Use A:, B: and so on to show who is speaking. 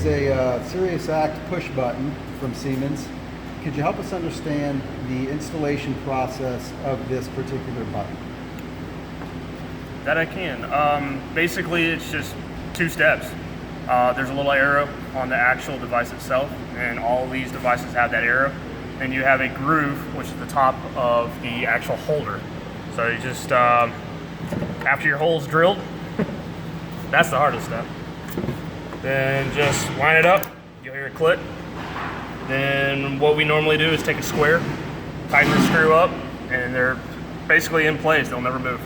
A: is a Serious Act push button from Siemens. Could you help us understand the installation process of this particular button?
B: That I can. Basically, it's just 2 steps. There's a little arrow on the actual device itself, and all these devices have that arrow. And you have a groove, which is the top of the actual holder. So you just, after your hole's drilled, that's the hardest step. Then just line it up, you'll hear it click. Then what we normally do is take a square, tighten the screw up, and they're basically in place, they'll never move.